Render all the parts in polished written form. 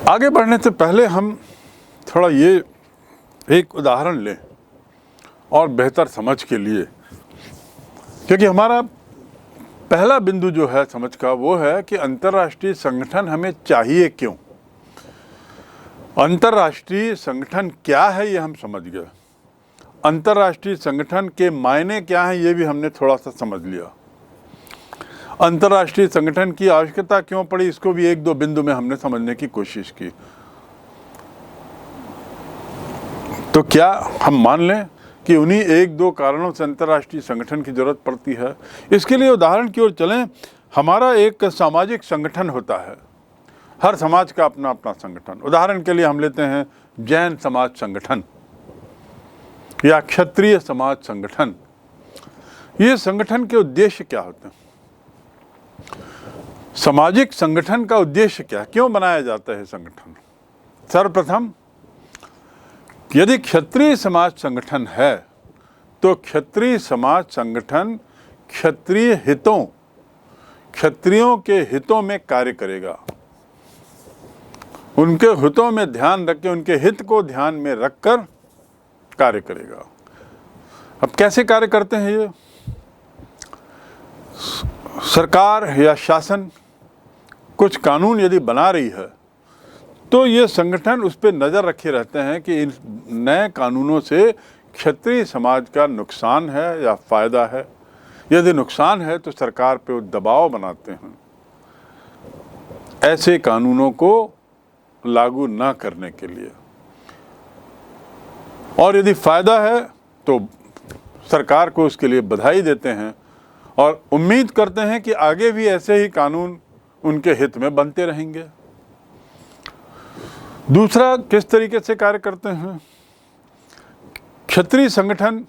आगे बढ़ने से पहले हम थोड़ा ये एक उदाहरण लें और बेहतर समझ के लिए, क्योंकि हमारा पहला बिंदु जो है समझ का वो है कि अंतर्राष्ट्रीय संगठन हमें चाहिए क्यों। अंतर्राष्ट्रीय संगठन क्या है ये हम समझ गए, अंतर्राष्ट्रीय संगठन के मायने क्या हैं ये भी हमने थोड़ा सा समझ लिया, अंतर्राष्ट्रीय संगठन की आवश्यकता क्यों पड़ी इसको भी एक दो बिंदु में हमने समझने की कोशिश की। तो क्या हम मान लें कि उन्हीं एक दो कारणों से अंतर्राष्ट्रीय संगठन की जरूरत पड़ती है? इसके लिए उदाहरण की ओर चलें। हमारा एक सामाजिक संगठन होता है, हर समाज का अपना अपना संगठन। उदाहरण के लिए हम लेते हैं जैन समाज संगठन या क्षत्रिय समाज संगठन। ये संगठन के उद्देश्य क्या होते हैं? सामाजिक संगठन का उद्देश्य क्या, क्यों बनाया जाता है संगठन? सर्वप्रथम, यदि क्षत्रिय समाज संगठन है तो क्षत्रिय समाज संगठन क्षत्रिय हितों, क्षत्रियों के हितों में कार्य करेगा, उनके हितों में ध्यान रख के, उनके हित को ध्यान में रखकर कार्य करेगा। अब कैसे कार्य करते हैं ये? सरकार या शासन कुछ कानून यदि बना रही है तो ये संगठन उस पर नज़र रखे रहते हैं कि इन नए कानूनों से क्षत्रिय समाज का नुकसान है या फ़ायदा है। यदि नुकसान है तो सरकार पे वो दबाव बनाते हैं ऐसे कानूनों को लागू ना करने के लिए, और यदि फ़ायदा है तो सरकार को उसके लिए बधाई देते हैं और उम्मीद करते हैं कि आगे भी ऐसे ही कानून उनके हित में बनते रहेंगे। दूसरा, किस तरीके से कार्य करते हैं? क्षत्रिय संगठन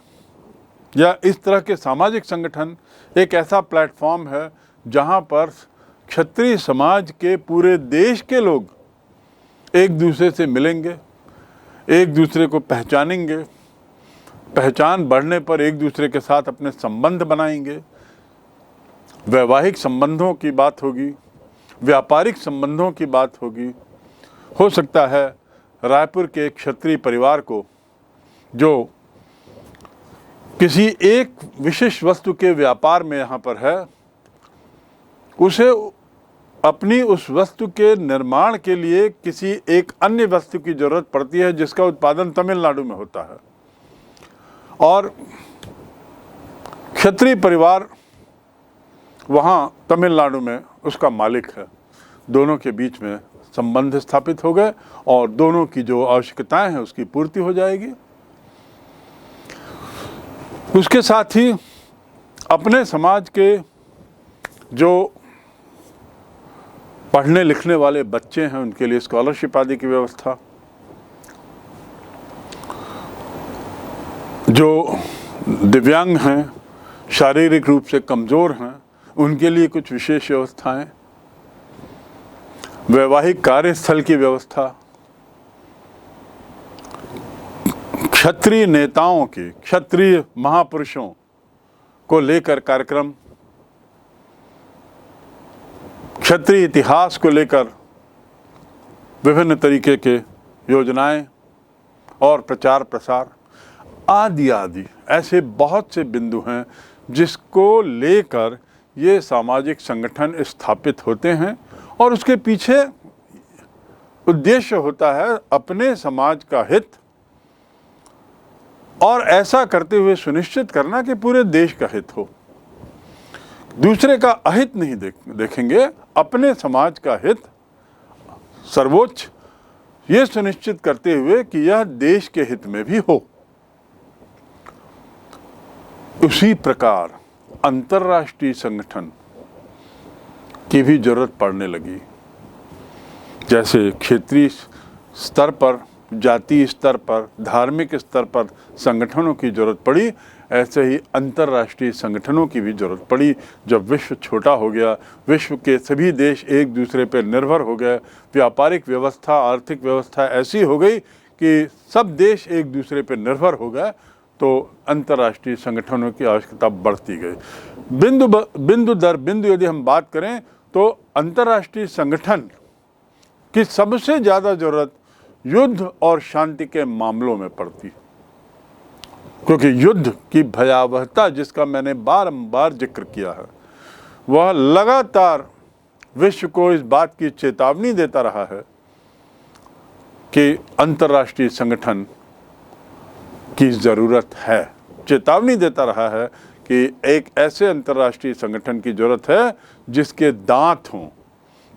या इस तरह के सामाजिक संगठन एक ऐसा प्लेटफॉर्म है जहां पर क्षत्रिय समाज के पूरे देश के लोग एक दूसरे से मिलेंगे, एक दूसरे को पहचानेंगे, पहचान बढ़ने पर एक दूसरे के साथ अपने संबंध बनाएंगे, वैवाहिक संबंधों की बात होगी, व्यापारिक संबंधों की बात होगी। हो सकता है रायपुर के क्षत्रिय परिवार को जो किसी एक विशेष वस्तु के व्यापार में यहाँ पर है, उसे अपनी उस वस्तु के निर्माण के लिए किसी एक अन्य वस्तु की जरूरत पड़ती है जिसका उत्पादन तमिलनाडु में होता है, और क्षत्रिय परिवार वहाँ तमिलनाडु में उसका मालिक है। दोनों के बीच में संबंध स्थापित हो गए और दोनों की जो आवश्यकताएं हैं उसकी पूर्ति हो जाएगी। उसके साथ ही अपने समाज के जो पढ़ने लिखने वाले बच्चे हैं उनके लिए स्कॉलरशिप आदि की व्यवस्था, जो दिव्यांग हैं, शारीरिक रूप से कमज़ोर हैं, उनके लिए कुछ विशेष व्यवस्थाएं, वैवाहिक कार्यस्थल की व्यवस्था, क्षत्रिय नेताओं की, क्षत्रिय महापुरुषों को लेकर कार्यक्रम, क्षत्रिय इतिहास को लेकर विभिन्न तरीके के योजनाएं और प्रचार प्रसार आदि आदि, ऐसे बहुत से बिंदु हैं जिसको लेकर ये सामाजिक संगठन स्थापित होते हैं, और उसके पीछे उद्देश्य होता है अपने समाज का हित, और ऐसा करते हुए सुनिश्चित करना कि पूरे देश का हित हो। दूसरे का अहित नहीं देखेंगे, अपने समाज का हित सर्वोच्च, ये सुनिश्चित करते हुए कि यह देश के हित में भी हो। उसी प्रकार अंतर्राष्ट्रीय संगठन की भी जरूरत पड़ने लगी। जैसे क्षेत्रीय स्तर पर, जातीय स्तर पर, धार्मिक स्तर पर संगठनों की जरूरत पड़ी, ऐसे ही अंतर्राष्ट्रीय संगठनों की भी जरूरत पड़ी। जब विश्व छोटा हो गया, विश्व के सभी देश एक दूसरे पर निर्भर हो गए, व्यापारिक व्यवस्था, आर्थिक व्यवस्था ऐसी हो गई कि सब देश एक दूसरे पर निर्भर हो गए, तो अंतर्राष्ट्रीय संगठनों की आवश्यकता बढ़ती गई। बिंदु दर बिंदु यदि हम बात करें तो अंतर्राष्ट्रीय संगठन कि सबसे ज़्यादा ज़रूरत युद्ध और शांति के मामलों में पड़ती, क्योंकि युद्ध की भयावहता जिसका मैंने बारंबार जिक्र किया है, वह लगातार विश्व को इस बात की चेतावनी देता रहा है कि अंतर्राष्ट्रीय संगठन की ज़रूरत है। चेतावनी देता रहा है कि एक ऐसे अंतर्राष्ट्रीय संगठन की ज़रूरत है जिसके दांत हों,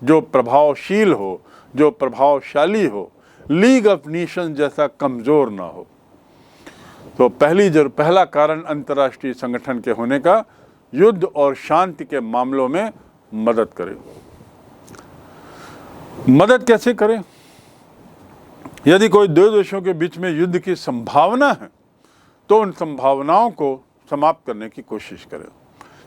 जो प्रभावशील हो, जो प्रभावशाली हो, लीग ऑफ नेशंस जैसा कमज़ोर ना हो। तो पहला कारण अंतर्राष्ट्रीय संगठन के होने का, युद्ध और शांति के मामलों में मदद करे। मदद कैसे करें? यदि कोई दो देशों के बीच में युद्ध की संभावना है तो उन संभावनाओं को समाप्त करने की कोशिश करें,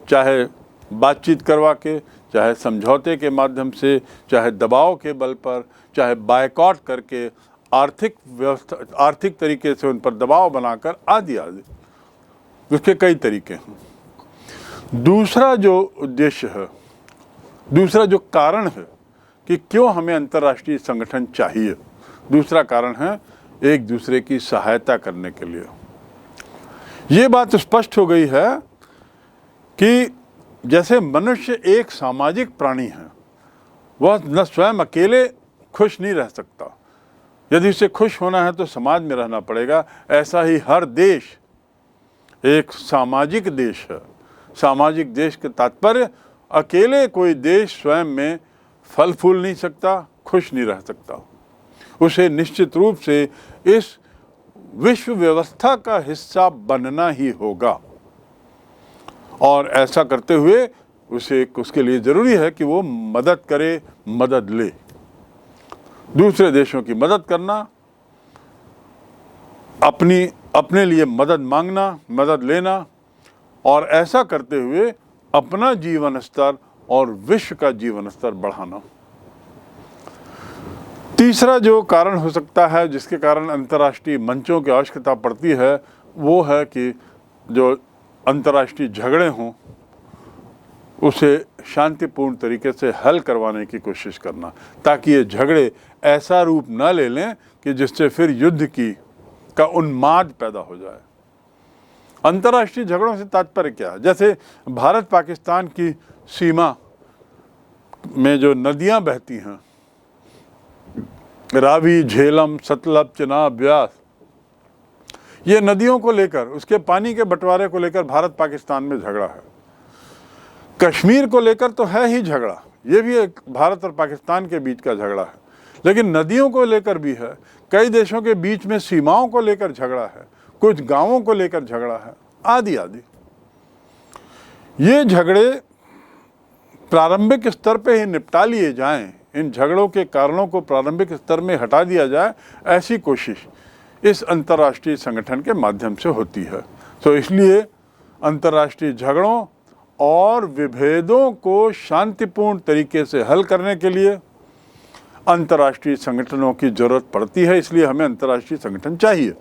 चाहे बातचीत करवा के, चाहे समझौते के माध्यम से, चाहे दबाव के बल पर, चाहे बायकॉट करके, आर्थिक तरीके से उन पर दबाव बनाकर, आदि आदि। उसके कई तरीके हैं। दूसरा जो उद्देश्य है, दूसरा जो कारण है कि क्यों हमें अंतर्राष्ट्रीय संगठन चाहिए, दूसरा कारण है एक दूसरे की सहायता करने के लिए। ये बात स्पष्ट हो गई है कि जैसे मनुष्य एक सामाजिक प्राणी है, वह न स्वयं अकेले खुश नहीं रह सकता, यदि उसे खुश होना है तो समाज में रहना पड़ेगा। ऐसा ही हर देश एक सामाजिक देश है। सामाजिक देश के तात्पर्य अकेले कोई देश स्वयं में फल फूल नहीं सकता, खुश नहीं रह सकता। उसे निश्चित रूप से इस विश्व व्यवस्था का हिस्सा बनना ही होगा, और ऐसा करते हुए उसके लिए ज़रूरी है कि वो मदद करे, मदद ले। दूसरे देशों की मदद करना, अपने लिए मदद मांगना, मदद लेना, और ऐसा करते हुए अपना जीवन स्तर और विश्व का जीवन स्तर बढ़ाना। तीसरा जो कारण हो सकता है जिसके कारण अंतर्राष्ट्रीय मंचों की आवश्यकता पड़ती है, वो है कि जो अंतर्राष्ट्रीय झगड़े हों उसे शांतिपूर्ण तरीके से हल करवाने की कोशिश करना, ताकि ये झगड़े ऐसा रूप न ले लें कि जिससे फिर युद्ध का उन्माद पैदा हो जाए। अंतर्राष्ट्रीय झगड़ों से तात्पर्य क्या है? जैसे भारत पाकिस्तान की सीमा में जो नदियां बहती हैं, रावी, झेलम, सतलज, चिनाब, ब्यास, ये नदियों को लेकर, उसके पानी के बंटवारे को लेकर भारत पाकिस्तान में झगड़ा है। कश्मीर को लेकर तो है ही झगड़ा, ये भी एक भारत और पाकिस्तान के बीच का झगड़ा है, लेकिन नदियों को लेकर भी है। कई देशों के बीच में सीमाओं को लेकर झगड़ा है, कुछ गांवों को लेकर झगड़ा है, आदि आदि। ये झगड़े प्रारंभिक स्तर पे ही निपटा लिए जाएं, इन झगड़ों के कारणों को प्रारंभिक स्तर में हटा दिया जाए, ऐसी कोशिश इस अंतर्राष्ट्रीय संगठन के माध्यम से होती है। तो इसलिए अंतर्राष्ट्रीय झगड़ों और विभेदों को शांतिपूर्ण तरीके से हल करने के लिए अंतर्राष्ट्रीय संगठनों की जरूरत पड़ती है। इसलिए हमें अंतर्राष्ट्रीय संगठन चाहिए।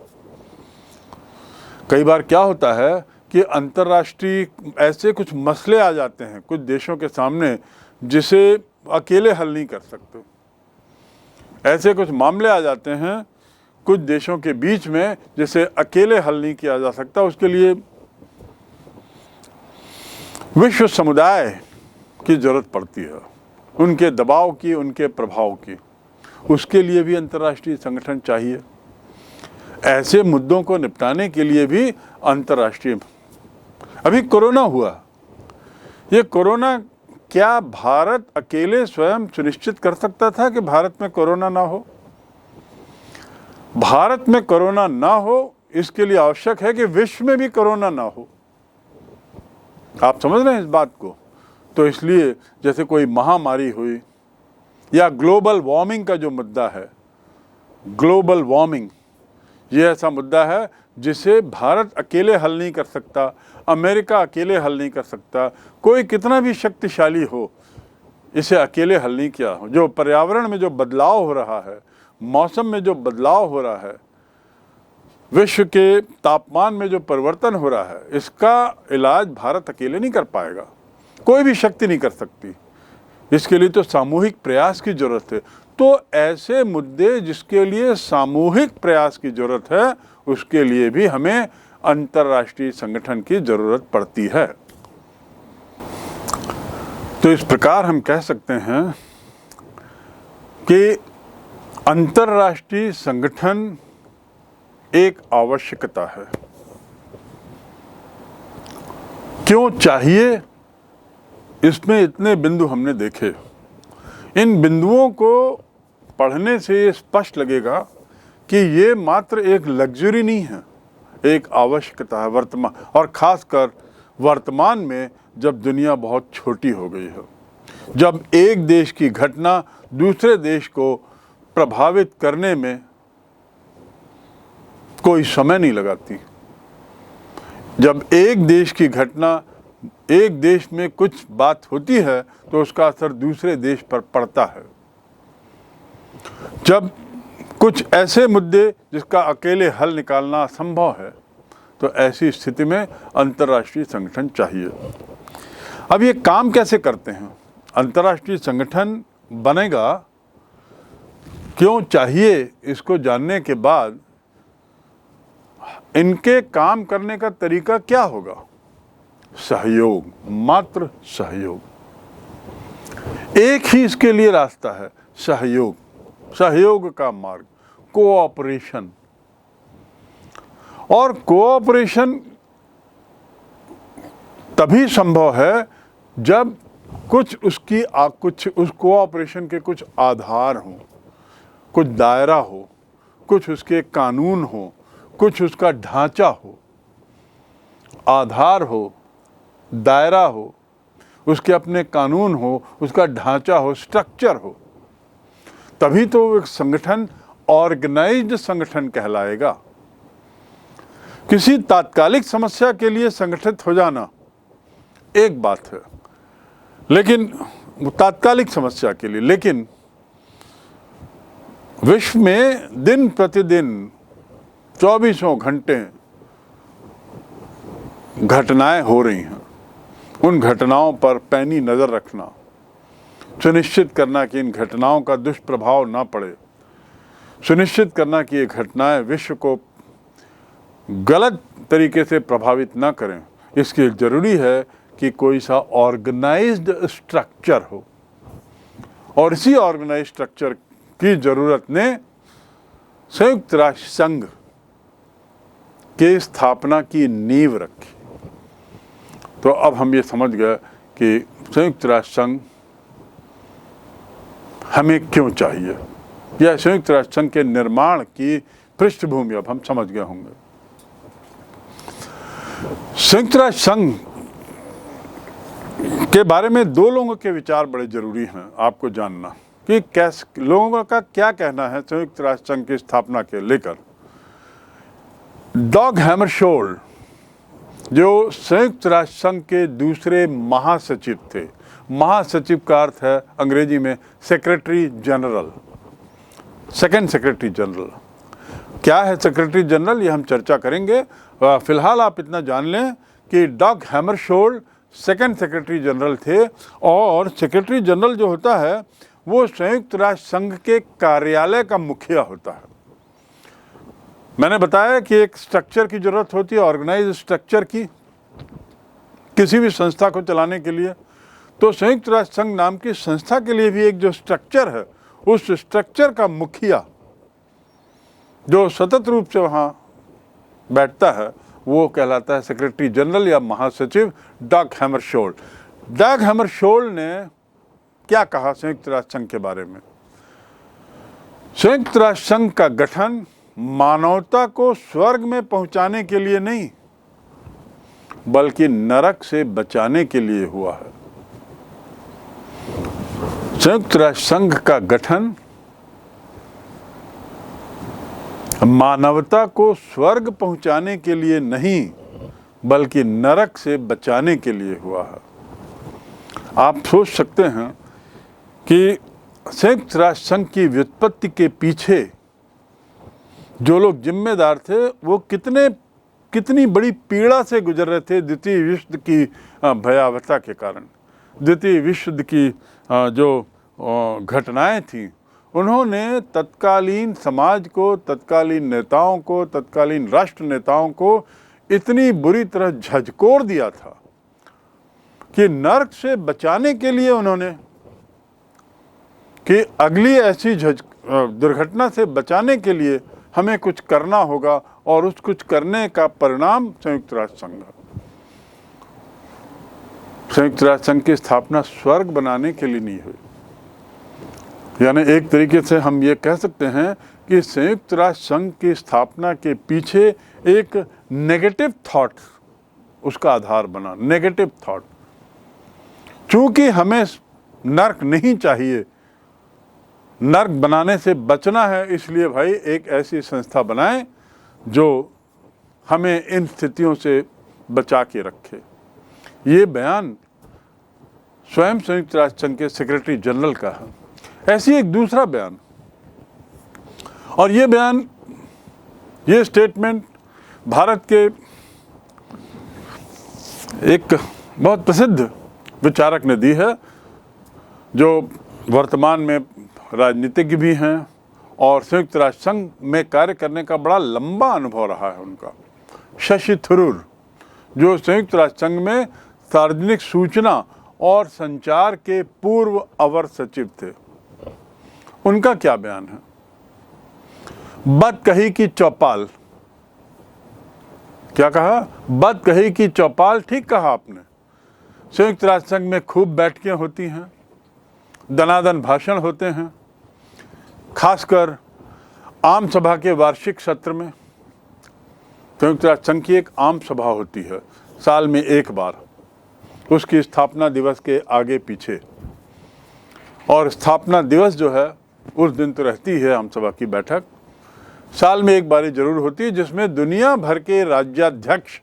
कई बार क्या होता है कि अंतर्राष्ट्रीय ऐसे कुछ मसले आ जाते हैं कुछ देशों के सामने जिसे अकेले हल नहीं कर सकते। ऐसे कुछ मामले आ जाते हैं कुछ देशों के बीच में जिसे अकेले हल नहीं किया जा सकता। उसके लिए विश्व समुदाय की जरूरत पड़ती है, उनके दबाव की, उनके प्रभाव की। उसके लिए भी अंतर्राष्ट्रीय संगठन चाहिए। ऐसे मुद्दों को निपटाने के लिए भी अंतर्राष्ट्रीय। अभी कोरोना हुआ, ये कोरोना क्या भारत अकेले स्वयं सुनिश्चित कर सकता था कि भारत में कोरोना ना हो? भारत में कोरोना ना हो इसके लिए आवश्यक है कि विश्व में भी कोरोना ना हो। आप समझ रहे हैं इस बात को? तो इसलिए जैसे कोई महामारी हुई या ग्लोबल वार्मिंग का जो मुद्दा है, ग्लोबल वार्मिंग ये ऐसा मुद्दा है जिसे भारत अकेले हल नहीं कर सकता, अमेरिका अकेले हल नहीं कर सकता, कोई कितना भी शक्तिशाली हो इसे अकेले हल नहीं किया। जो पर्यावरण में जो बदलाव हो रहा है, मौसम में जो बदलाव हो रहा है, विश्व के तापमान में जो परिवर्तन हो रहा है, इसका इलाज भारत अकेले नहीं कर पाएगा, कोई भी शक्ति नहीं कर सकती। इसके लिए तो सामूहिक प्रयास की जरूरत है। तो ऐसे मुद्दे जिसके लिए सामूहिक प्रयास की जरूरत है, उसके लिए भी हमें अंतर्राष्ट्रीय संगठन की जरूरत पड़ती है। तो इस प्रकार हम कह सकते हैं कि अंतर्राष्ट्रीय संगठन एक आवश्यकता है। क्यों चाहिए, इसमें इतने बिंदु हमने देखे। इन बिंदुओं को पढ़ने से ये स्पष्ट लगेगा कि ये मात्र एक लग्जरी नहीं है, एक आवश्यकता है वर्तमान, और खासकर वर्तमान में जब दुनिया बहुत छोटी हो गई है, जब एक देश की घटना दूसरे देश को प्रभावित करने में कोई समय नहीं लगाती। जब एक देश की घटना, एक देश में कुछ बात होती है तो उसका असर दूसरे देश पर पड़ता है। जब कुछ ऐसे मुद्दे जिसका अकेले हल निकालना असंभव है, तो ऐसी स्थिति में अंतर्राष्ट्रीय संगठन चाहिए। अब ये काम कैसे करते हैं? अंतर्राष्ट्रीय संगठन बनेगा, क्यों चाहिए, इसको जानने के बाद इनके काम करने का तरीका क्या होगा? सहयोग, मात्र सहयोग। एक ही इसके लिए रास्ता है, सहयोग, सहयोग का मार्ग, कोऑपरेशन। और कोऑपरेशन तभी संभव है जब कुछ उस कोऑपरेशन के कुछ आधार हों, कुछ दायरा हो, कुछ उसके कानून हो, कुछ उसका ढांचा हो। आधार हो, दायरा हो, उसके अपने कानून हो, उसका ढांचा हो, स्ट्रक्चर हो, तभी तो एक संगठन ऑर्गेनाइज्ड संगठन कहलाएगा। किसी तात्कालिक समस्या के लिए संगठित हो जाना एक बात है, लेकिन तात्कालिक समस्या के लिए, लेकिन विश्व में दिन प्रतिदिन 24 घंटे घटनाएं हो रही हैं। उन घटनाओं पर पैनी नज़र रखना, सुनिश्चित करना कि इन घटनाओं का दुष्प्रभाव ना पड़े, सुनिश्चित करना कि ये घटनाएं विश्व को गलत तरीके से प्रभावित ना करें, इसके लिए ज़रूरी है कि कोई सा ऑर्गेनाइज्ड स्ट्रक्चर हो। और इसी ऑर्गेनाइज्ड स्ट्रक्चर की ज़रूरत ने संयुक्त राष्ट्र संघ के स्थापना की नींव रखी। तो अब हम ये समझ गए कि संयुक्त राष्ट्र संघ हमें क्यों चाहिए, या संयुक्त राष्ट्र संघ के निर्माण की पृष्ठभूमि अब हम समझ गए होंगे। संयुक्त राष्ट्र संघ के बारे में दो लोगों के विचार बड़े जरूरी हैं आपको जानना, कि कैसे लोगों का क्या कहना है संयुक्त राष्ट्र संघ की स्थापना के लेकर। डॉग हैमरशोल्ड, जो संयुक्त राष्ट्र संघ के दूसरे महासचिव थे, महासचिव का अर्थ है अंग्रेजी में secretary general, second secretary general. क्या है सेक्रेटरी जनरल, ये हम चर्चा करेंगे। फिलहाल आप इतना जान लें कि डॉग हैमरशोल्ड सेकंड सेक्रेटरी जनरल थे, और सेक्रेटरी जनरल जो होता है वो संयुक्त राष्ट्र संघ के कार्यालय का मुखिया होता है। मैंने बताया कि एक स्ट्रक्चर की जरूरत होती है, ऑर्गेनाइज्ड स्ट्रक्चर की, किसी भी संस्था को चलाने के लिए। तो संयुक्त राष्ट्र संघ नाम की संस्था के लिए भी एक जो स्ट्रक्चर है, उस स्ट्रक्चर का मुखिया जो सतत रूप से वहाँ बैठता है, वो कहलाता है सेक्रेटरी जनरल या महासचिव डॉग हैमरशोल्ड। डॉग हैमरशोल्ड ने क्या कहा संयुक्त राष्ट्र संघ के बारे में? संयुक्त राष्ट्र संघ का गठन मानवता को स्वर्ग में पहुंचाने के लिए नहीं, बल्कि नरक से बचाने के लिए हुआ है। संयुक्त राष्ट्र संघ का गठन मानवता को स्वर्ग पहुंचाने के लिए नहीं, बल्कि नरक से बचाने के लिए हुआ है। आप सोच सकते हैं कि संयुक्त राष्ट्र संघ की व्युत्पत्ति के पीछे जो लोग जिम्मेदार थे, वो कितनी बड़ी पीड़ा से गुजर रहे थे द्वितीय विश्व युद्ध की भयावहता के कारण। द्वितीय विश्व युद्ध की जो घटनाएं थीं, उन्होंने तत्कालीन समाज को, तत्कालीन नेताओं को, तत्कालीन राष्ट्र नेताओं को इतनी बुरी तरह झकझोर दिया था कि नर्क से बचाने के लिए उन्होंने, कि अगली ऐसी दुर्घटना से बचाने के लिए हमें कुछ करना होगा, और उस कुछ करने का परिणाम संयुक्त राष्ट्र संघ। संयुक्त राष्ट्र संघ की स्थापना स्वर्ग बनाने के लिए नहीं हुई। यानी एक तरीके से हम ये कह सकते हैं कि संयुक्त राष्ट्र संघ की स्थापना के पीछे एक नेगेटिव थॉट उसका आधार बना, नेगेटिव थॉट। चूंकि हमें नर्क नहीं चाहिए, नर्क बनाने से बचना है, इसलिए भाई एक ऐसी संस्था बनाएं जो हमें इन स्थितियों से बचा के रखे। ये बयान स्वयं संयुक्त राष्ट्र संघ के सेक्रेटरी जनरल का है। ऐसी एक दूसरा बयान, और ये बयान, ये स्टेटमेंट भारत के एक बहुत प्रसिद्ध विचारक ने दी है, जो वर्तमान में राजनीतिज्ञ भी हैं और संयुक्त राष्ट्र संघ में कार्य करने का बड़ा लंबा अनुभव रहा है उनका। शशि थरूर, जो संयुक्त राष्ट्र संघ में सार्वजनिक सूचना और संचार के पूर्व अवर सचिव थे। उनका क्या बयान है? बद कही की चौपाल। क्या कहा? बद कही की चौपाल। ठीक कहा आपने। संयुक्त राष्ट्र संघ में खूब बैठकें होती हैं, दनादन भाषण होते हैं, खासकर आम सभा के वार्षिक सत्र में। संयुक्त राष्ट्र संघ की एक आम सभा होती है साल में एक बार, उसकी स्थापना दिवस के आगे पीछे, और स्थापना दिवस जो है उस दिन तो रहती है आम सभा की बैठक। साल में एक बारी जरूर होती है जिसमें दुनिया भर के राज्याध्यक्ष,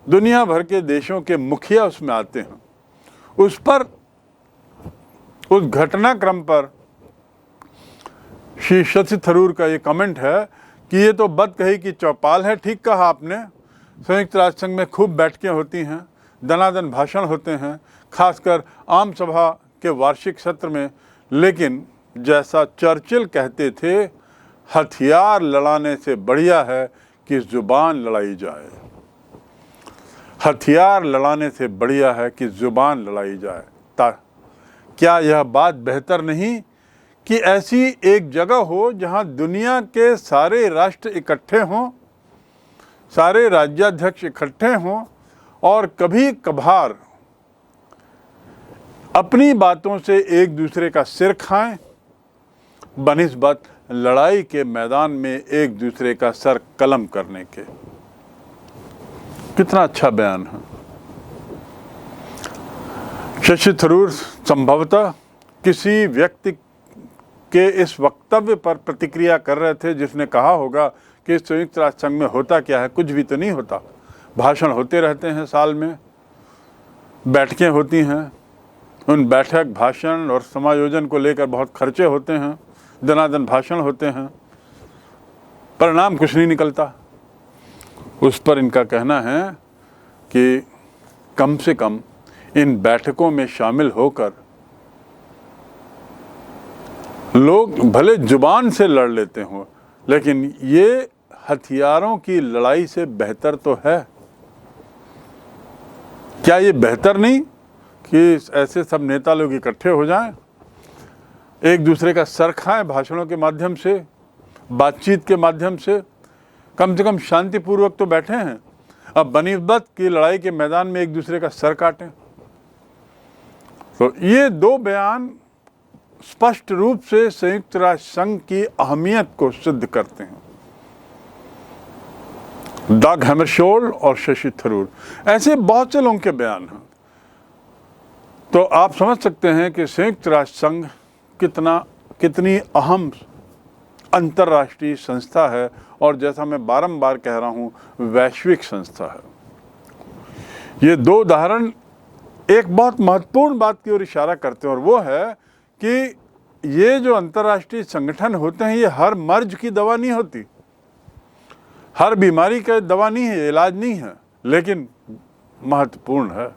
दुनिया भर के देशों के मुखिया उसमें आते हैं। उस पर, उस घटनाक्रम पर श्री शशि थरूर का ये कमेंट है कि ये तो बद कही की चौपाल है। ठीक कहा आपने। संयुक्त राष्ट्र संघ में खूब बैठकें होती हैं, दनादन भाषण होते हैं, खासकर आम सभा के वार्षिक सत्र में, लेकिन जैसा चर्चिल कहते थे, हथियार लड़ाने से बढ़िया है कि जुबान लड़ाई जाए। हथियार लड़ाने से बढ़िया है कि जुबान लड़ाई जाए। क्या यह बात बेहतर नहीं कि ऐसी एक जगह हो जहां दुनिया के सारे राष्ट्र इकट्ठे हों, सारे राज्याध्यक्ष इकट्ठे हों, और कभी कभार अपनी बातों से एक दूसरे का सिर खाएं, बनिस्बत लड़ाई के मैदान में एक दूसरे का सर कलम करने के। कितना अच्छा बयान है। शशि थरूर संभवतः किसी व्यक्ति के इस वक्तव्य पर प्रतिक्रिया कर रहे थे जिसने कहा होगा कि संयुक्त राष्ट्र संघ में होता क्या है, कुछ भी तो नहीं होता। भाषण होते रहते हैं, साल में बैठकें होती हैं, उन बैठक, भाषण और समायोजन को लेकर बहुत खर्चे होते हैं, दनादन भाषण होते हैं, परिणाम कुछ नहीं निकलता। उस पर इनका कहना है कि कम से कम इन बैठकों में शामिल होकर लोग भले जुबान से लड़ लेते हों, लेकिन ये हथियारों की लड़ाई से बेहतर तो है। क्या ये बेहतर नहीं कि ऐसे सब नेता लोग इकट्ठे हो जाएं, एक दूसरे का सर खाएं भाषणों के माध्यम से, बातचीत के माध्यम से कम शांतिपूर्वक तो बैठे हैं, अब बनिस्बत की लड़ाई के मैदान में एक दूसरे का सर काटें। तो ये दो बयान स्पष्ट रूप से संयुक्त राष्ट्र संघ की अहमियत को सिद्ध करते हैं। डग हैमरशोल्ड और शशि थरूर, ऐसे बहुत से लोगों के बयान हैं। तो आप समझ सकते हैं कि संयुक्त राष्ट्र संघ कितनी अहम अंतर्राष्ट्रीय संस्था है, और जैसा मैं बारंबार कह रहा हूं, वैश्विक संस्था है। ये दो उदाहरण एक बहुत महत्वपूर्ण बात की ओर इशारा करते हैं, और वो है कि ये जो अंतर्राष्ट्रीय संगठन होते हैं, ये हर मर्ज की दवा नहीं होती, हर बीमारी का दवा नहीं है, इलाज नहीं है, लेकिन महत्वपूर्ण है।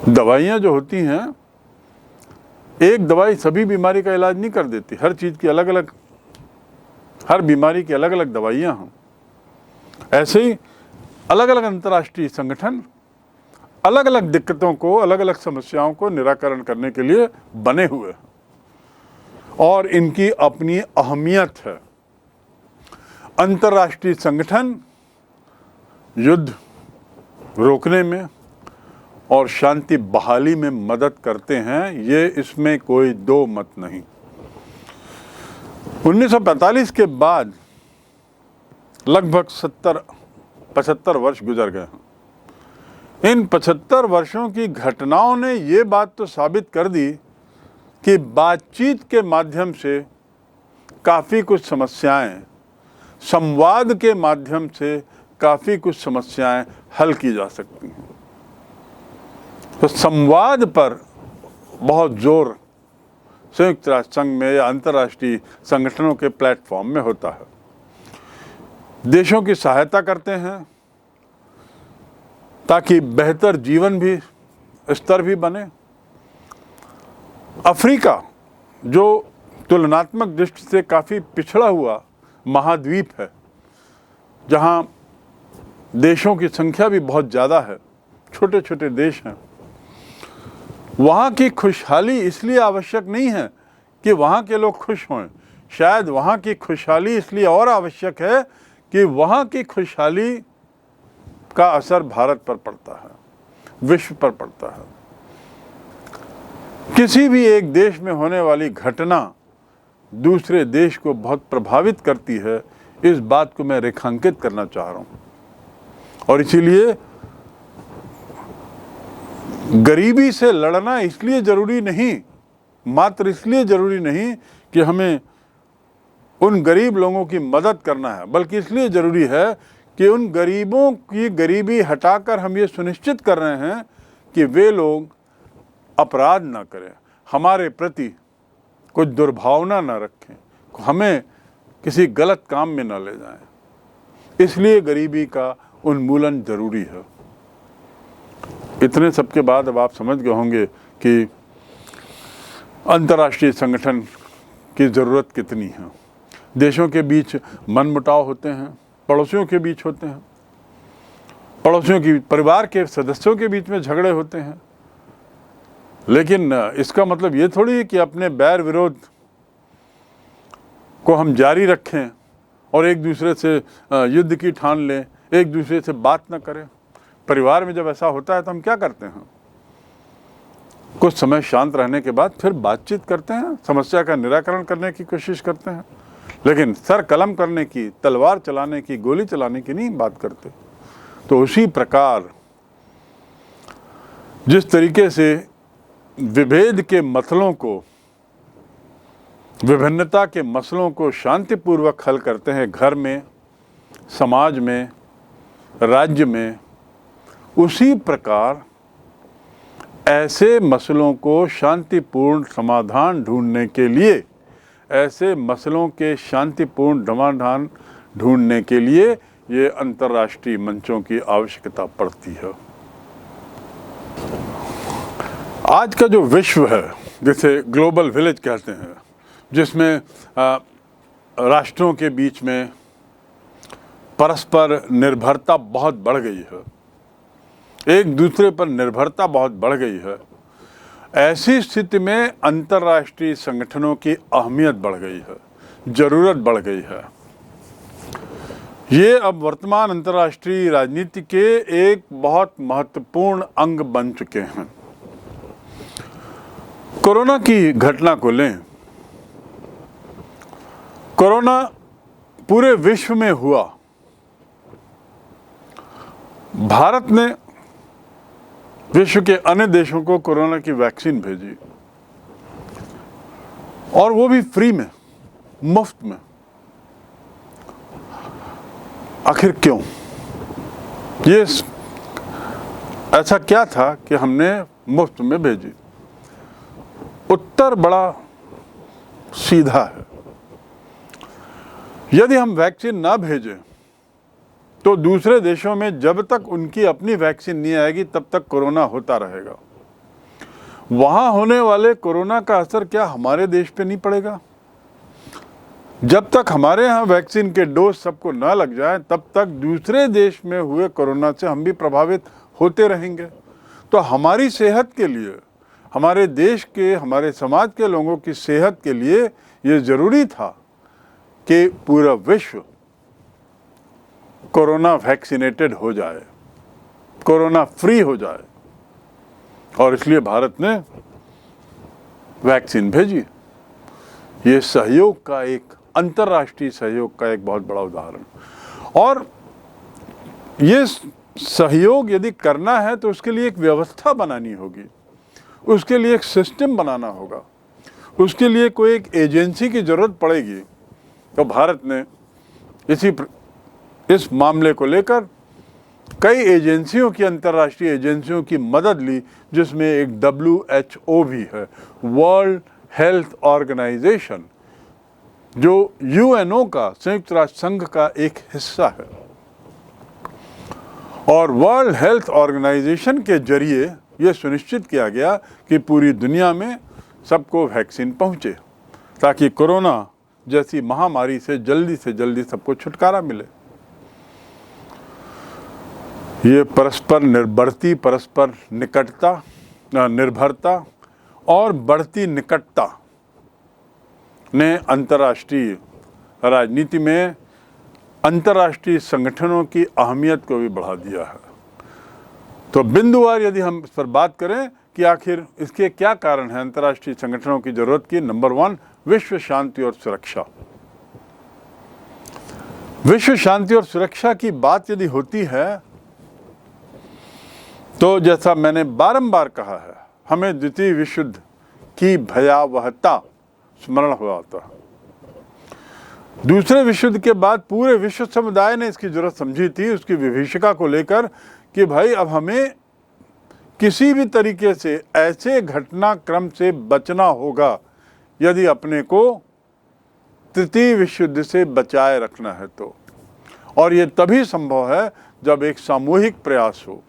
दवाइयाँ जो होती हैं एक दवाई सभी बीमारी का इलाज नहीं कर देती। हर चीज़ की अलग अलग, हर बीमारी की अलग अलग दवाइयाँ हैं। ऐसे ही अलग अलग अंतर्राष्ट्रीय संगठन अलग अलग दिक्कतों को, अलग अलग समस्याओं को निराकरण करने के लिए बने हुए हैं और इनकी अपनी अहमियत है। अंतर्राष्ट्रीय संगठन युद्ध रोकने में और शांति बहाली में मदद करते हैं, ये इसमें कोई दो मत नहीं। 1945 के बाद लगभग 75 वर्ष गुजर गए हैं। इन 75 वर्षों की घटनाओं ने ये बात तो साबित कर दी कि बातचीत के माध्यम से काफ़ी कुछ समस्याएं, संवाद के माध्यम से काफ़ी कुछ समस्याएं हल की जा सकती हैं। तो संवाद पर बहुत जोर संयुक्त राष्ट्र संघ में या अंतर्राष्ट्रीय संगठनों के प्लेटफॉर्म में होता है। देशों की सहायता करते हैं ताकि बेहतर जीवन भी स्तर भी बने। अफ्रीका, जो तुलनात्मक दृष्टि से काफ़ी पिछड़ा हुआ महाद्वीप है, जहाँ देशों की संख्या भी बहुत ज़्यादा है, छोटे छोटे देश हैं, वहाँ की खुशहाली इसलिए आवश्यक नहीं है कि वहाँ के लोग खुश हों। शायद वहाँ की खुशहाली इसलिए और आवश्यक है कि वहाँ की खुशहाली का असर भारत पर पड़ता है, विश्व पर पड़ता है। किसी भी एक देश में होने वाली घटना दूसरे देश को बहुत प्रभावित करती है, इस बात को मैं रेखांकित करना चाह रहा हूँ। और इसीलिए गरीबी से लड़ना इसलिए ज़रूरी नहीं, मात्र इसलिए ज़रूरी नहीं कि हमें उन गरीब लोगों की मदद करना है, बल्कि इसलिए ज़रूरी है कि उन गरीबों की गरीबी हटाकर हम ये सुनिश्चित कर रहे हैं कि वे लोग अपराध ना करें, हमारे प्रति कुछ दुर्भावना ना रखें, हमें किसी गलत काम में ना ले जाएं। इसलिए गरीबी का उन्मूलन ज़रूरी है। इतने सब के बाद अब आप समझ गए होंगे कि अंतर्राष्ट्रीय संगठन की ज़रूरत कितनी है। देशों के बीच मनमुटाव होते हैं, पड़ोसियों के बीच होते हैं, पड़ोसियों की परिवार के सदस्यों के बीच में झगड़े होते हैं, लेकिन इसका मतलब ये थोड़ी है कि अपने बैर विरोध को हम जारी रखें और एक दूसरे से युद्ध की ठान लें, एक दूसरे से बात न करें। परिवार में जब ऐसा होता है तो हम क्या करते हैं? कुछ समय शांत रहने के बाद फिर बातचीत करते हैं, समस्या का निराकरण करने की कोशिश करते हैं, लेकिन सर कलम करने की, तलवार चलाने की, गोली चलाने की नहीं बात करते। तो उसी प्रकार जिस तरीके से विभेद के मसलों को, विभिन्नता के मसलों को शांतिपूर्वक हल करते हैं घर में, समाज में, राज्य में, उसी प्रकार ऐसे मसलों को शांतिपूर्ण समाधान ढूंढने के लिए, ऐसे मसलों के शांतिपूर्ण समाधान ढूंढने के लिए ये अंतर्राष्ट्रीय मंचों की आवश्यकता पड़ती है। आज का जो विश्व है, जिसे ग्लोबल विलेज कहते हैं, जिसमें राष्ट्रों के बीच में परस्पर निर्भरता बहुत बढ़ गई है, एक दूसरे पर निर्भरता बहुत बढ़ गई है, ऐसी स्थिति में अंतर्राष्ट्रीय संगठनों की अहमियत बढ़ गई है, ज़रूरत बढ़ गई है। ये अब वर्तमान अंतर्राष्ट्रीय राजनीति के एक बहुत महत्वपूर्ण अंग बन चुके हैं। कोरोना की घटना को लें, कोरोना पूरे विश्व में हुआ। भारत ने विश्व के अन्य देशों को कोरोना की वैक्सीन भेजी, और वो भी फ्री में, मुफ्त में। आखिर क्यों? ये ऐसा क्या था कि हमने मुफ्त में भेजी? उत्तर बड़ा सीधा है। यदि हम वैक्सीन ना भेजें तो दूसरे देशों में जब तक उनकी अपनी वैक्सीन नहीं आएगी तब तक कोरोना होता रहेगा। वहाँ होने वाले कोरोना का असर क्या हमारे देश पे नहीं पड़ेगा? जब तक हमारे यहाँ वैक्सीन के डोज सबको ना लग जाए तब तक दूसरे देश में हुए कोरोना से हम भी प्रभावित होते रहेंगे। तो हमारी सेहत के लिए, हमारे देश के, हमारे समाज के लोगों की सेहत के लिए ये ज़रूरी था कि पूरा विश्व कोरोना वैक्सीनेटेड हो जाए, कोरोना फ्री हो जाए, और इसलिए भारत ने वैक्सीन भेजी। ये सहयोग का एक, अंतर्राष्ट्रीय सहयोग का एक बहुत बड़ा उदाहरण। और ये सहयोग यदि करना है तो उसके लिए एक व्यवस्था बनानी होगी, उसके लिए एक सिस्टम बनाना होगा, उसके लिए कोई एक एजेंसी की ज़रूरत पड़ेगी। तो भारत ने इस मामले को लेकर कई एजेंसियों की, अंतर्राष्ट्रीय एजेंसियों की मदद ली, जिसमें एक WHO भी है, वर्ल्ड हेल्थ ऑर्गेनाइजेशन, जो UNO का, संयुक्त राष्ट्र संघ का एक हिस्सा है। और वर्ल्ड हेल्थ ऑर्गेनाइजेशन के जरिए ये सुनिश्चित किया गया कि पूरी दुनिया में सबको वैक्सीन पहुंचे, ताकि कोरोना जैसी महामारी से जल्दी सबको छुटकारा मिले। ये परस्पर निर्भरती, परस्पर निकटता, निर्भरता और बढ़ती निकटता ने अंतर्राष्ट्रीय राजनीति में अंतर्राष्ट्रीय संगठनों की अहमियत को भी बढ़ा दिया है। तो बिंदुवार यदि हम इस पर बात करें कि आखिर इसके क्या कारण हैं अंतर्राष्ट्रीय संगठनों की जरूरत की, नंबर 1, विश्व शांति और सुरक्षा। विश्व शांति और सुरक्षा की बात यदि होती है तो जैसा मैंने बारंबार कहा है, हमें द्वितीय विश्व युद्ध की भयावहता स्मरण हो आता है। दूसरे विश्व युद्ध के बाद पूरे विश्व समुदाय ने इसकी जरूरत समझी थी, उसकी विभीषिका को लेकर, कि भाई अब हमें किसी भी तरीके से ऐसे घटनाक्रम से बचना होगा यदि अपने को तृतीय विश्व युद्ध से बचाए रखना है तो। और ये तभी संभव है जब एक सामूहिक प्रयास हो।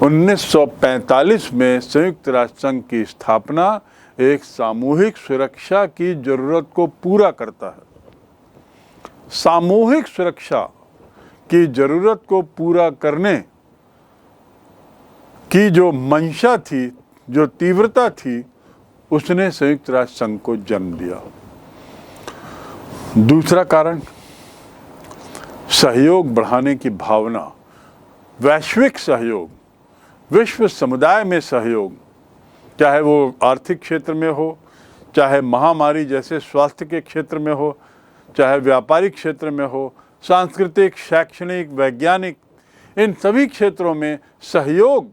1945 में संयुक्त राष्ट्र संघ की स्थापना एक सामूहिक सुरक्षा की जरूरत को पूरा करता है। सामूहिक सुरक्षा की जरूरत को पूरा करने की जो मंशा थी, जो तीव्रता थी, उसने संयुक्त राष्ट्र संघ को जन्म दिया। दूसरा कारण, सहयोग बढ़ाने की भावना, वैश्विक सहयोग, विश्व समुदाय में सहयोग, चाहे वो आर्थिक क्षेत्र में हो, चाहे महामारी जैसे स्वास्थ्य के क्षेत्र में हो, चाहे व्यापारिक क्षेत्र में हो, सांस्कृतिक, शैक्षणिक, वैज्ञानिक, इन सभी क्षेत्रों में सहयोग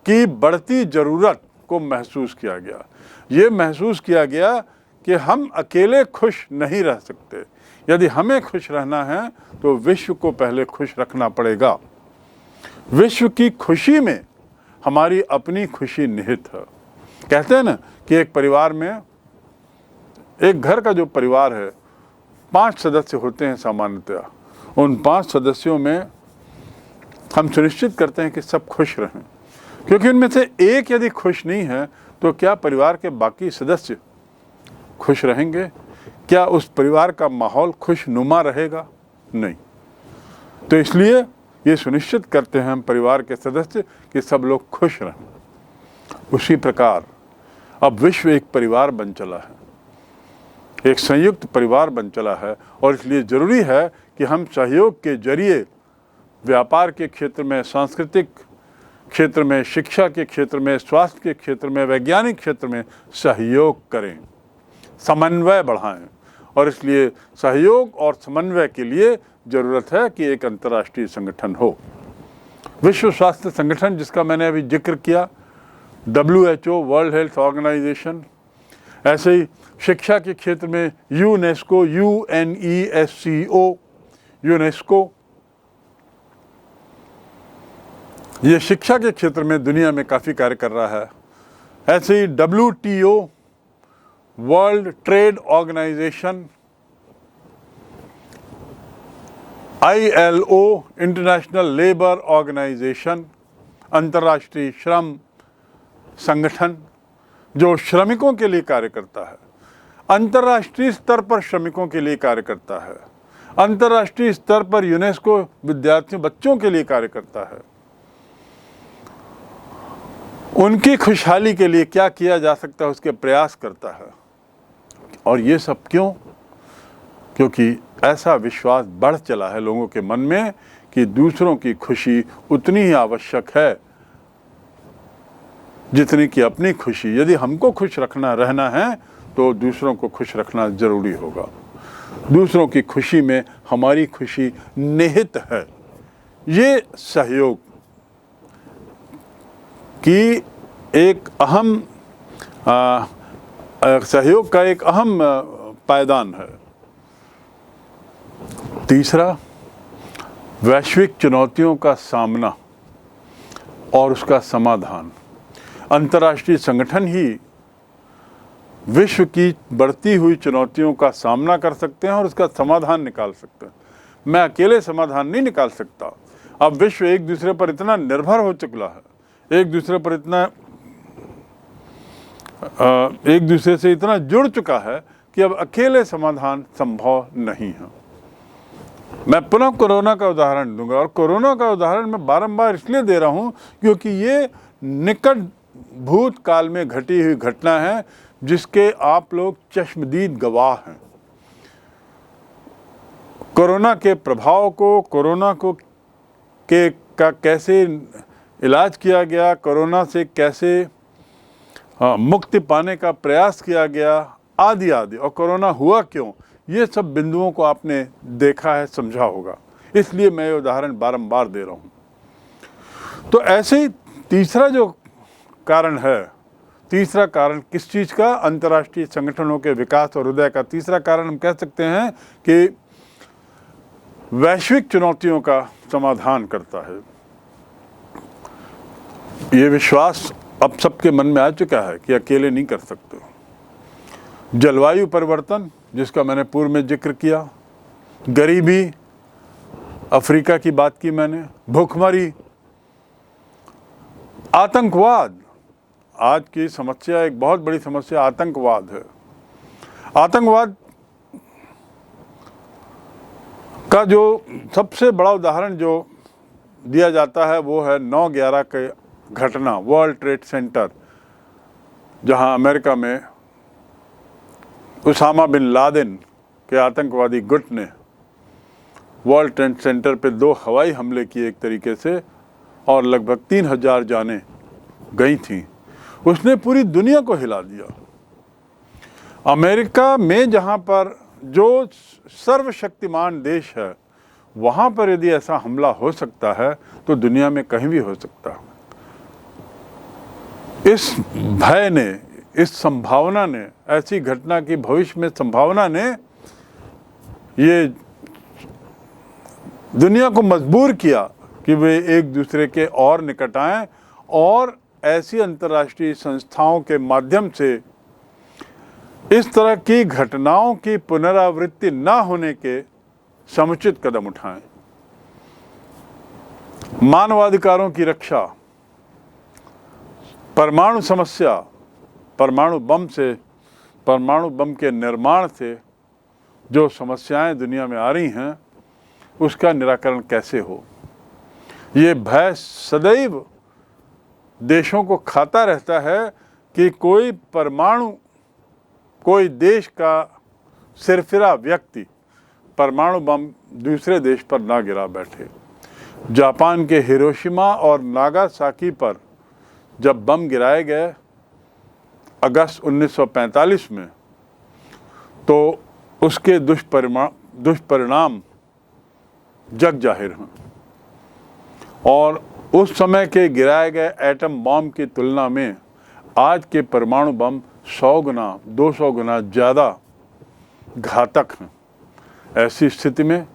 की बढ़ती ज़रूरत को महसूस किया गया। ये महसूस किया गया कि हम अकेले खुश नहीं रह सकते। यदि हमें खुश रहना है तो विश्व को पहले खुश रखना पड़ेगा। विश्व की खुशी में हमारी अपनी खुशी निहित है। कहते हैं ना कि एक परिवार में, एक घर का जो परिवार है, 5 सदस्य होते हैं सामान्यतया। उन 5 सदस्यों में हम सुनिश्चित करते हैं कि सब खुश रहें, क्योंकि उनमें से एक यदि खुश नहीं है तो क्या परिवार के बाकी सदस्य खुश रहेंगे? क्या उस परिवार का माहौल खुशनुमा रहेगा? नहीं। तो इसलिए ये सुनिश्चित करते हैं हम परिवार के सदस्य कि सब लोग खुश रहें। उसी प्रकार अब विश्व एक परिवार बन चला है, एक संयुक्त परिवार बन चला है, और इसलिए ज़रूरी है कि हम सहयोग के जरिए व्यापार के क्षेत्र में, सांस्कृतिक क्षेत्र में, शिक्षा के क्षेत्र में, स्वास्थ्य के क्षेत्र में, वैज्ञानिक क्षेत्र में सहयोग करें, समन्वय बढ़ाएं। और इसलिए सहयोग और समन्वय के लिए ज़रूरत है कि एक अंतर्राष्ट्रीय संगठन हो। विश्व स्वास्थ्य संगठन, जिसका मैंने अभी जिक्र किया, WHO, वर्ल्ड हेल्थ ऑर्गेनाइजेशन, ऐसे ही शिक्षा के क्षेत्र में यूनेस्को, UNESCO, यूनेस्को, ये शिक्षा के क्षेत्र में दुनिया में काफ़ी कार्य कर रहा है। ऐसे ही WTO, world trade organisation, ILO, international labour organisation, अंतर्राष्ट्रीय श्रम संगठन जो श्रमिकों के लिए कार्य करता है, अंतर्राष्ट्रीय स्तर पर श्रमिकों के लिए कार्य करता है, अंतर्राष्ट्रीय स्तर पर यूनेस्को विद्यार्थियों बच्चों के लिए कार्य करता है, उनकी खुशहाली के लिए क्या किया जा सकता है उसके प्रयास करता है। और ये सब क्यों? क्योंकि ऐसा विश्वास बढ़ चला है लोगों के मन में कि दूसरों की खुशी उतनी ही आवश्यक है जितनी कि अपनी खुशी। यदि हमको खुश रहना है तो दूसरों को खुश रखना जरूरी होगा। दूसरों की खुशी में हमारी खुशी निहित है। ये सहयोग की एक अहम सहयोग का एक अहम पायदान है। तीसरा, वैश्विक चुनौतियों का सामना और उसका समाधान। अंतर्राष्ट्रीय संगठन ही विश्व की बढ़ती हुई चुनौतियों का सामना कर सकते हैं और उसका समाधान निकाल सकते हैं। मैं अकेले समाधान नहीं निकाल सकता। अब विश्व एक दूसरे पर इतना निर्भर हो चुका है, एक दूसरे से इतना जुड़ चुका है कि अब अकेले समाधान संभव नहीं है। मैं पुनः कोरोना का उदाहरण दूंगा, और कोरोना का उदाहरण मैं बारंबार इसलिए दे रहा हूं क्योंकि ये निकट भूतकाल में घटी हुई घटना है जिसके आप लोग चश्मदीद गवाह हैं। कोरोना के प्रभाव को, कोरोना को का कैसे इलाज किया गया, कोरोना से कैसे मुक्ति पाने का प्रयास किया गया, आदि आदि, और कोरोना हुआ क्यों, ये सब बिंदुओं को आपने देखा है, समझा होगा। इसलिए मैं ये उदाहरण बारंबार दे रहा हूँ। तो ऐसे ही तीसरा जो कारण है, तीसरा कारण किस चीज़ का? अंतर्राष्ट्रीय संगठनों के विकास और उदय का तीसरा कारण हम कह सकते हैं कि वैश्विक चुनौतियों का समाधान करता है। ये विश्वास अब सबके मन में आ चुका है कि अकेले नहीं कर सकते। जलवायु परिवर्तन जिसका मैंने पूर्व में जिक्र किया, गरीबी, अफ्रीका की बात की मैंने, भूखमरी, आतंकवाद। आज की समस्या, एक बहुत बड़ी समस्या आतंकवाद है। आतंकवाद का जो सबसे बड़ा उदाहरण जो दिया जाता है वो है 9/11 के घटना, वर्ल्ड ट्रेड सेंटर, जहां अमेरिका में उसामा बिन लादेन के आतंकवादी गुट ने वर्ल्ड ट्रेड सेंटर पे 2 हवाई हमले किए एक तरीके से, और लगभग 3000 जानें गई थीं। उसने पूरी दुनिया को हिला दिया। अमेरिका में जहां पर जो सर्वशक्तिमान देश है, वहां पर यदि ऐसा हमला हो सकता है तो दुनिया में कहीं भी हो सकता है। इस भय ने, इस संभावना ने, ऐसी घटना की भविष्य में संभावना ने ये दुनिया को मजबूर किया कि वे एक दूसरे के और निकट आएं और ऐसी अंतर्राष्ट्रीय संस्थाओं के माध्यम से इस तरह की घटनाओं की पुनरावृत्ति न होने के समुचित कदम उठाएं। मानवाधिकारों की रक्षा, परमाणु समस्या, परमाणु बम के निर्माण से जो समस्याएं दुनिया में आ रही हैं उसका निराकरण कैसे हो। ये भय सदैव देशों को खाता रहता है कि कोई देश का सिरफिरा व्यक्ति परमाणु बम दूसरे देश पर ना गिरा बैठे। जापान के हिरोशिमा और नागासाकी पर जब बम गिराए गए अगस्त 1945 में, तो उसके दुष्परिणाम जग जाहिर हैं। और उस समय के गिराए गए एटम बम की तुलना में आज के परमाणु बम 100 गुना 200 गुना ज़्यादा घातक हैं। ऐसी स्थिति में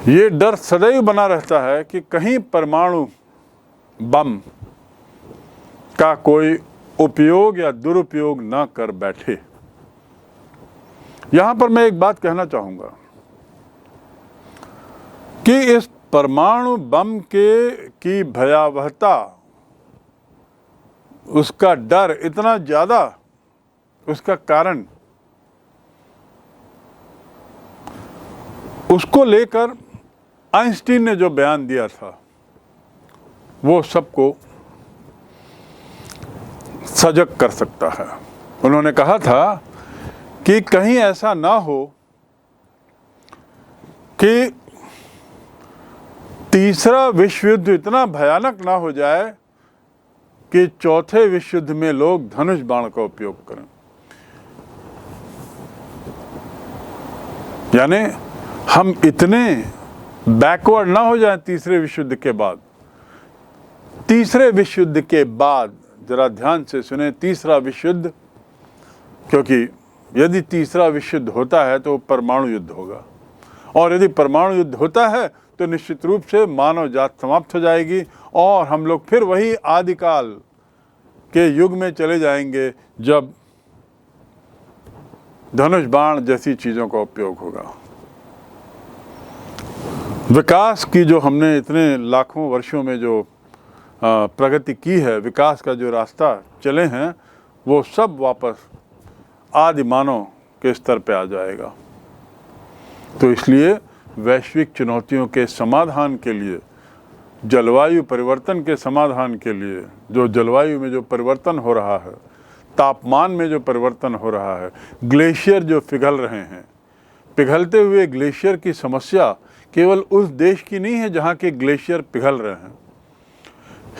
ये डर सदैव बना रहता है कि कहीं परमाणु बम का कोई उपयोग या दुरुपयोग ना कर बैठे। यहाँ पर मैं एक बात कहना चाहूँगा कि इस परमाणु बम की भयावहता, उसका डर इतना ज़्यादा, उसका कारण, उसको लेकर आइंस्टीन ने जो बयान दिया था वो सबको सजग कर सकता है। उन्होंने कहा था कि कहीं ऐसा ना हो कि तीसरा विश्व युद्ध इतना भयानक ना हो जाए कि चौथे विश्व युद्ध में लोग धनुष बाण का उपयोग करें। यानी हम इतने बैकवर्ड ना हो जाएं तीसरे विश्व युद्ध के बाद। तीसरे विश्व युद्ध के बाद, जरा ध्यान से सुने, तीसरा विश्व युद्ध, क्योंकि यदि तीसरा विश्व युद्ध होता है तो परमाणु युद्ध होगा, और यदि परमाणु युद्ध होता है तो निश्चित रूप से मानव जात समाप्त हो जाएगी और हम लोग फिर वही आदिकाल के युग में चले जाएंगे जब धनुष बाण जैसी चीज़ों का उपयोग होगा। विकास की जो हमने इतने लाखों वर्षों में जो प्रगति की है, विकास का जो रास्ता चले हैं, वो सब वापस आदि मानव के स्तर पे आ जाएगा। तो इसलिए वैश्विक चुनौतियों के समाधान के लिए, जलवायु परिवर्तन के समाधान के लिए, जो जलवायु में जो परिवर्तन हो रहा है, तापमान में जो परिवर्तन हो रहा है, ग्लेशियर जो पिघल रहे हैं, पिघलते हुए ग्लेशियर की समस्या केवल उस देश की नहीं है जहाँ के ग्लेशियर पिघल रहे हैं।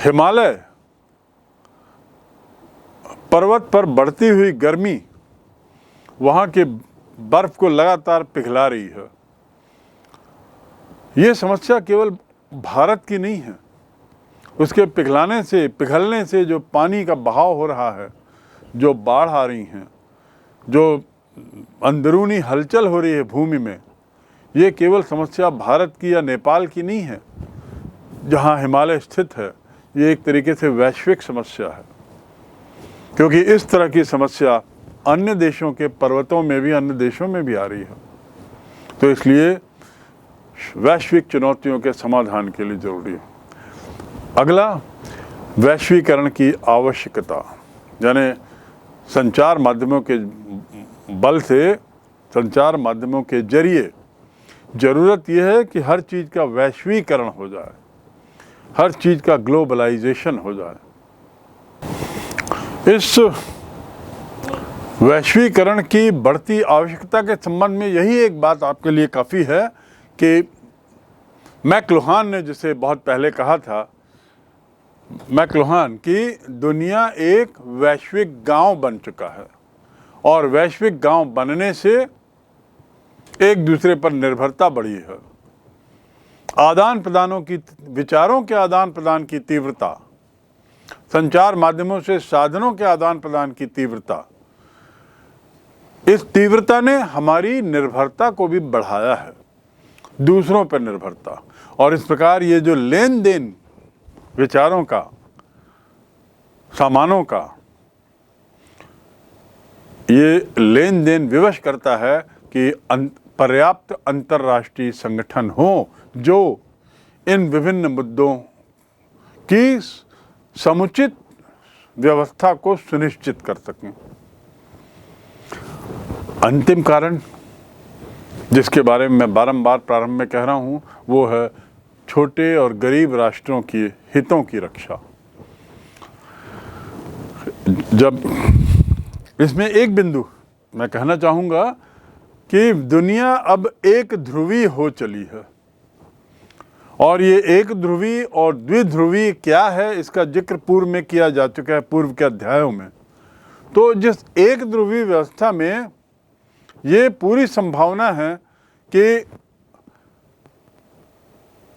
हिमालय पर्वत पर बढ़ती हुई गर्मी वहाँ के बर्फ को लगातार पिघला रही है। ये समस्या केवल भारत की नहीं है। उसके पिघलने से जो पानी का बहाव हो रहा है, जो बाढ़ आ रही हैं, जो अंदरूनी हलचल हो रही है भूमि में, ये केवल समस्या भारत की या नेपाल की नहीं है जहाँ हिमालय स्थित है। ये एक तरीके से वैश्विक समस्या है, क्योंकि इस तरह की समस्या अन्य देशों के पर्वतों में भी, अन्य देशों में भी आ रही है। तो इसलिए वैश्विक चुनौतियों के समाधान के लिए जरूरी है। अगला, वैश्वीकरण की आवश्यकता, यानी संचार माध्यमों के बल से, संचार माध्यमों के जरिए ज़रूरत यह है कि हर चीज़ का वैश्वीकरण हो जाए, हर चीज़ का ग्लोबलाइजेशन हो जाए। इस वैश्वीकरण की बढ़ती आवश्यकता के संबंध में यही एक बात आपके लिए काफ़ी है कि मैक्लुहान ने जिसे बहुत पहले कहा था, मैक्लुहान, कि दुनिया एक वैश्विक गांव बन चुका है और वैश्विक गांव बनने से एक दूसरे पर निर्भरता बढ़ी है। आदान प्रदानों की, विचारों के आदान प्रदान की तीव्रता, संचार माध्यमों से साधनों के आदान प्रदान की तीव्रता, इस तीव्रता ने हमारी निर्भरता को भी बढ़ाया है, दूसरों पर निर्भरता। और इस प्रकार ये जो लेन देन विचारों का, सामानों का, ये लेन देन विवश करता है कि पर्याप्त अंतर्राष्ट्रीय संगठन हो जो इन विभिन्न मुद्दों की समुचित व्यवस्था को सुनिश्चित कर सकें। अंतिम कारण जिसके बारे में मैं बारंबार प्रारंभ में कह रहा हूं, वो है छोटे और गरीब राष्ट्रों की हितों की रक्षा। जब इसमें एक बिंदु मैं कहना चाहूँगा कि दुनिया अब एक ध्रुवी हो चली है, और ये एक ध्रुवी और द्विध्रुवी क्या है इसका जिक्र पूर्व में किया जा चुका है, पूर्व के अध्यायों में। तो जिस एक ध्रुवी व्यवस्था में ये पूरी संभावना है कि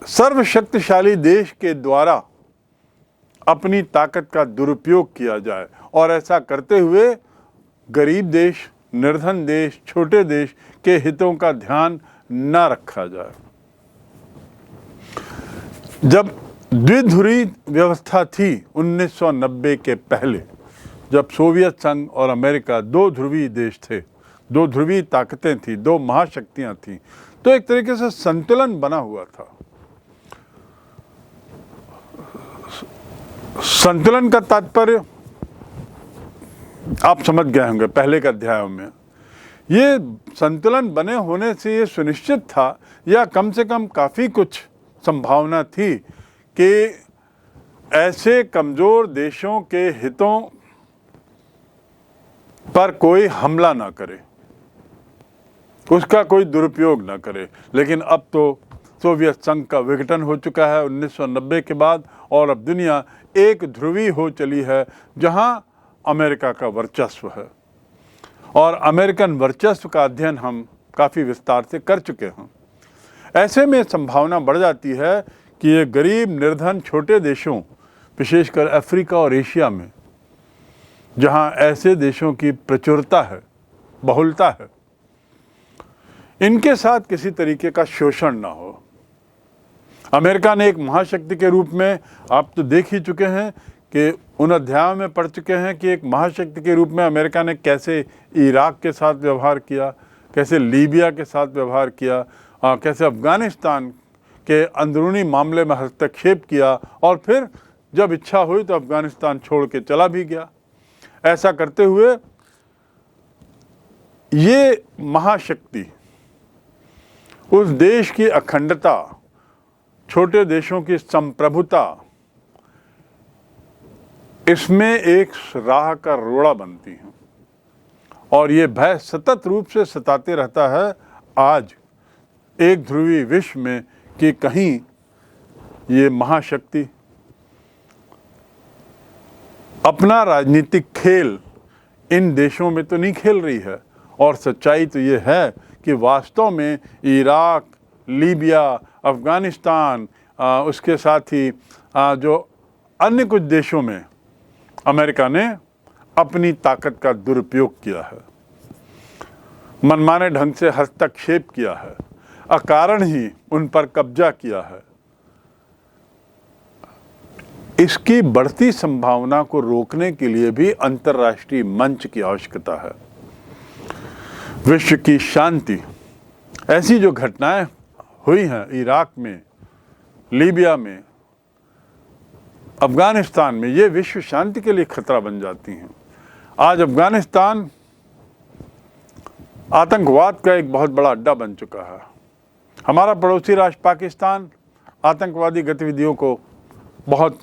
सर्वशक्तिशाली देश के द्वारा अपनी ताकत का दुरुपयोग किया जाए, और ऐसा करते हुए गरीब देश, निर्धन देश, छोटे देश के हितों का ध्यान न रखा जाए। जब द्विध्रुवी व्यवस्था थी 1990 के पहले, जब सोवियत संघ और अमेरिका दो ध्रुवी देश थे, दो ध्रुवी ताकतें थी, दो महाशक्तियां थीं, तो एक तरीके से संतुलन बना हुआ था। संतुलन का तात्पर्य आप समझ गए होंगे पहले के अध्यायों में। ये संतुलन बने होने से ये सुनिश्चित था, या कम से कम काफ़ी कुछ संभावना थी कि ऐसे कमज़ोर देशों के हितों पर कोई हमला ना करे, उसका कोई दुरुपयोग ना करे। लेकिन अब तो सोवियत संघ का विघटन हो चुका है 1990 के बाद, और अब दुनिया एक ध्रुवी हो चली है जहां अमेरिका का वर्चस्व है। और अमेरिकन वर्चस्व का अध्ययन हम काफ़ी विस्तार से कर चुके हैं। ऐसे में संभावना बढ़ जाती है कि ये गरीब निर्धन छोटे देशों, विशेषकर अफ्रीका और एशिया में, जहां ऐसे देशों की प्रचुरता है, बहुलता है, इनके साथ किसी तरीके का शोषण ना हो। अमेरिका ने एक महाशक्ति के रूप में, आप तो देख ही चुके हैं कि उन अध्यायों में पढ़ चुके हैं कि एक महाशक्ति के रूप में अमेरिका ने कैसे इराक के साथ व्यवहार किया, कैसे लीबिया के साथ व्यवहार किया, कैसे अफ़गानिस्तान के अंदरूनी मामले में हस्तक्षेप किया, और फिर जब इच्छा हुई तो अफ़गानिस्तान छोड़ के चला भी गया। ऐसा करते हुए ये महाशक्ति उस देश की अखंडता, छोटे देशों की संप्रभुता, इसमें एक राह का रोड़ा बनती है। और ये भय सतत रूप से सताते रहता है आज एक ध्रुवी विश्व में कि कहीं ये महाशक्ति अपना राजनीतिक खेल इन देशों में तो नहीं खेल रही है। और सच्चाई तो ये है कि वास्तव में इराक, लीबिया, अफ़गानिस्तान, उसके साथ ही जो अन्य कुछ देशों में अमेरिका ने अपनी ताकत का दुरुपयोग किया है, मनमाने ढंग से हस्तक्षेप किया है, अकारण ही उन पर कब्जा किया है। इसकी बढ़ती संभावना को रोकने के लिए भी अंतर्राष्ट्रीय मंच की आवश्यकता है। विश्व की शांति, ऐसी जो घटनाएं हुई हैं इराक में, लीबिया में, अफ़गानिस्तान में, ये विश्व शांति के लिए खतरा बन जाती हैं। आज अफ़गानिस्तान आतंकवाद का एक बहुत बड़ा अड्डा बन चुका है। हमारा पड़ोसी राष्ट्र पाकिस्तान आतंकवादी गतिविधियों को बहुत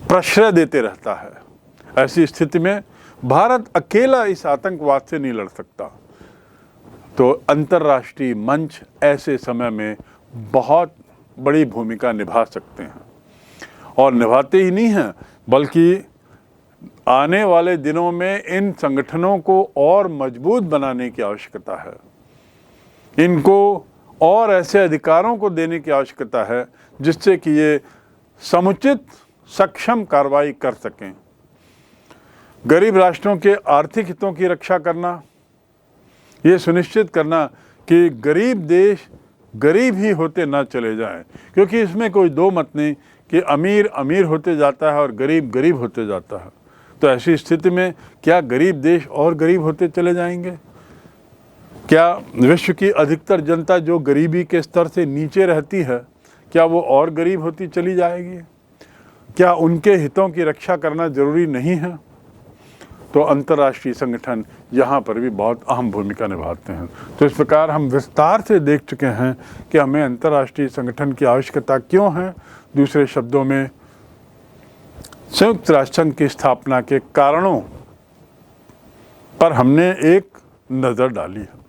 प्रश्रय देते रहता है। ऐसी स्थिति में भारत अकेला इस आतंकवाद से नहीं लड़ सकता। तो अंतर्राष्ट्रीय मंच ऐसे समय में बहुत बड़ी भूमिका निभा सकते हैं, और निभाते ही नहीं हैं बल्कि आने वाले दिनों में इन संगठनों को और मजबूत बनाने की आवश्यकता है। इनको और ऐसे अधिकारों को देने की आवश्यकता है जिससे कि ये समुचित सक्षम कार्रवाई कर सकें। गरीब राष्ट्रों के आर्थिक हितों की रक्षा करना, ये सुनिश्चित करना कि गरीब देश गरीब ही होते ना चले जाएं, क्योंकि इसमें कोई दो मत नहीं कि अमीर अमीर होते जाता है और गरीब गरीब होते जाता है। तो ऐसी स्थिति में क्या गरीब देश और गरीब होते चले जाएंगे? क्या विश्व की अधिकतर जनता जो गरीबी के स्तर से नीचे रहती है, क्या वो और गरीब होती चली जाएगी? क्या उनके हितों की रक्षा करना जरूरी नहीं है? तो अंतर्राष्ट्रीय संगठन यहाँ पर भी बहुत अहम भूमिका निभाते हैं। तो इस प्रकार हम विस्तार से देख चुके हैं कि हमें अंतर्राष्ट्रीय संगठन की आवश्यकता क्यों है। दूसरे शब्दों में संयुक्त राष्ट्र संघ की स्थापना के कारणों पर हमने एक नज़र डाली है।